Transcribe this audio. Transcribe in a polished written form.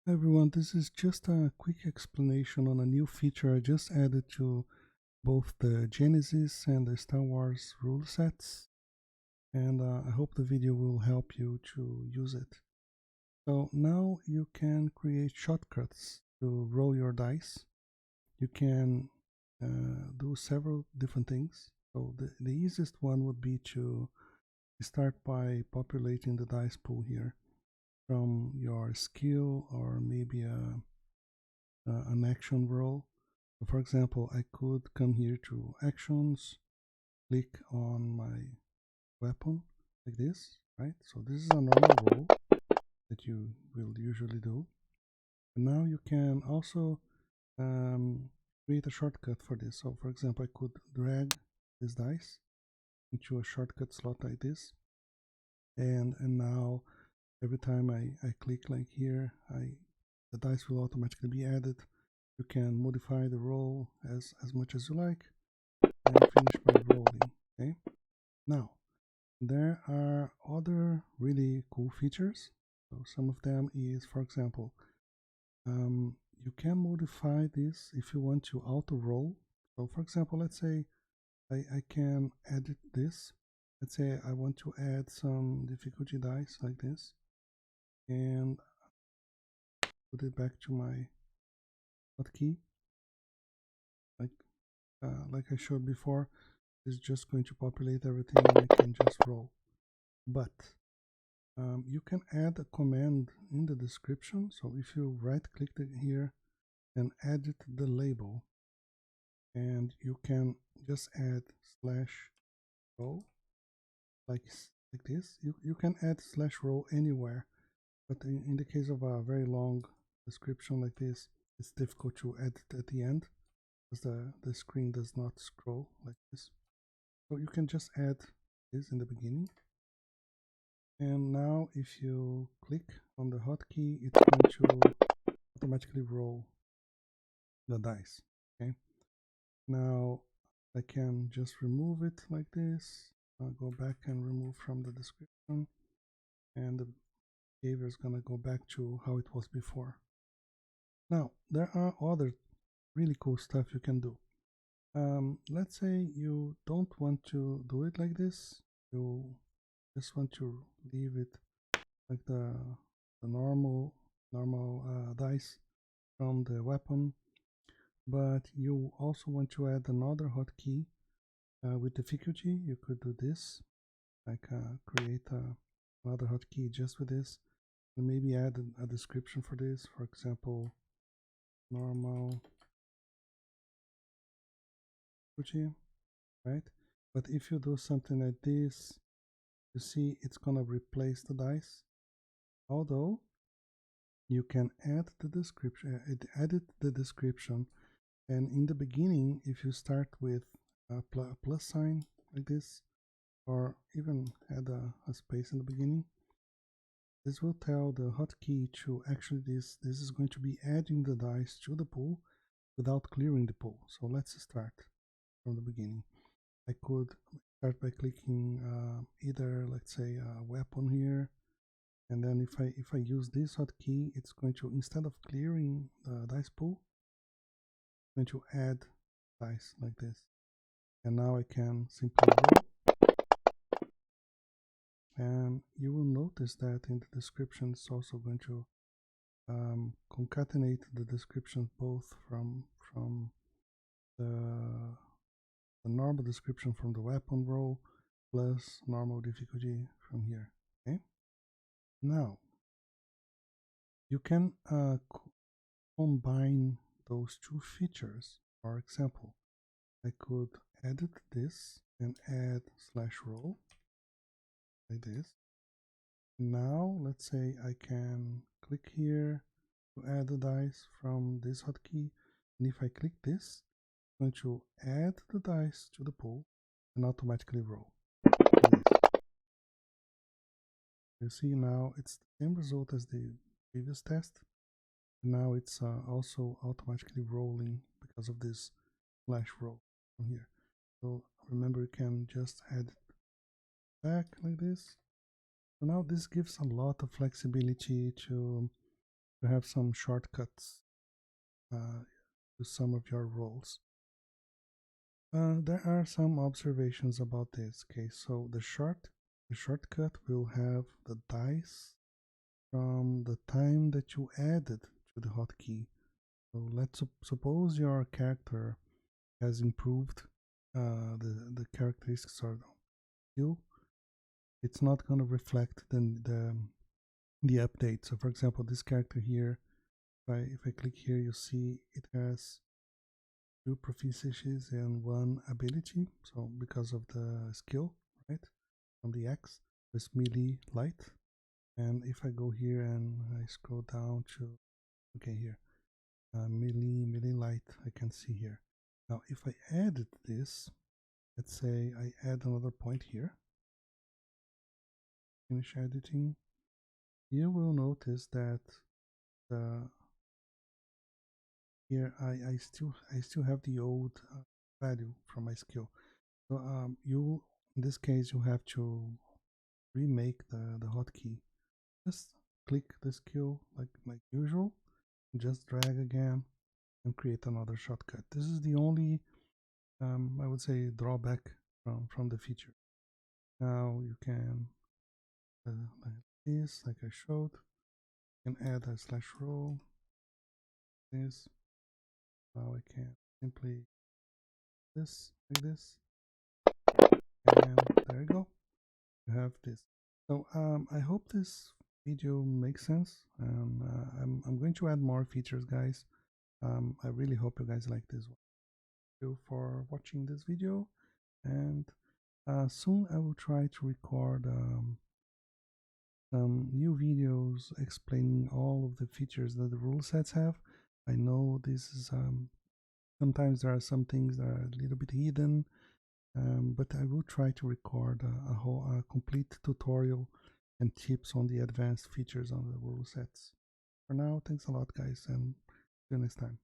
Hi everyone, this is just a quick explanation on a new feature I just added to both the Genesys and the Star Wars Rulesets, and I hope the video will help you to use it. So now you can create shortcuts to roll your dice. You can do several different things. So the easiest one would be to start by populating the dice pool here from your skill or maybe an action roll. So for example, I could come here to actions, click on my weapon like this, right? So this is a normal roll that you will usually do. And now you can also create a shortcut for this. So for example, I could drag this dice into a shortcut slot like this. And now every time I click like here, the dice will automatically be added. You can modify the roll as much as you like and finish by rolling. Okay. Now there are other really cool features. So some of them is, for example, you can modify this if you want to auto roll. So for example, let's say I can edit this. Let's say I want to add some difficulty dice like this and put it back to my hotkey like I showed before. It's just going to populate everything and I can just roll. But you can add a command in the description. So if you right click here and edit the label, and you can just add /roll like this. You can add /roll anywhere, but in the case of a very long description like this, it's difficult to edit at the end because the screen does not scroll like this. So you can just add this in the beginning. And now if you click on the hotkey, it's going to automatically roll the dice. Okay. Now I can just remove it like this. I'll go back and remove from the description, and the behavior is gonna go back to how it was before. Now there are other really cool stuff you can do. Let's say you don't want to do it like this. You just want to leave it like the normal dice from the weapon, but you also want to add another hotkey with difficulty. You could do this, like create another hotkey just with this, and maybe add a description for this. For example, normal difficulty, right? But if you do something like this, you see it's gonna replace the dice. Although you can add the description, edit the description, and in the beginning, if you start with a plus sign like this, or even add a space in the beginning, this will tell the hotkey to actually this is going to be adding the dice to the pool without clearing the pool. So let's start from the beginning. I could start by clicking either, let's say, a weapon here, and then if I use this hotkey, it's going to, instead of clearing the dice pool, it's going to add dice like this. And now I can simply roll. And you will notice that in the description, it's also going to concatenate the description both from the normal description from the weapon roll plus normal difficulty from here. Okay. Now you can combine those two features. For example, I could edit this and add /roll like this. Now let's say I can click here to add the dice from this hotkey, and if I click this, I'm going to add the dice to the pool and automatically roll. You see now it's the same result as the previous test. Now it's also automatically rolling because of this /roll from here. So remember, you can just add it back like this. So now this gives a lot of flexibility to to have some shortcuts to some of your roles. There are some observations about this. Okay, so the shortcut will have the dice from the time that you added to the hotkey. So let's suppose your character has improved the characteristics or skill. It's not going to reflect the update. So for example, this character here, if I click here, you see it has 2 proficiencies and 1 ability. So because of the skill, right, from the X, it's melee light. And if I go here and I scroll down to, okay, here, melee light, I can see here. Now, if I added this, let's say I add another point here, finish editing, you will notice that here I still have the old value from my skill. So you, in this case, you have to remake the hotkey. Just click the skill like usual, just drag again and create another shortcut. This is the only I would say drawback from the feature. Now you can like this, like I showed, you can add a slash roll. This now I can simply this like this, and there you go. You have this. So I hope this video makes sense. I'm going to add more features, guys. I really hope you guys like this one. Thank you for watching this video, and soon I will try to record some new videos explaining all of the features that the rule sets have. I know this is sometimes there are some things that are a little bit hidden, but I will try to record a complete tutorial and tips on the advanced features on the rule sets. For now, thanks a lot, guys, and see you next time.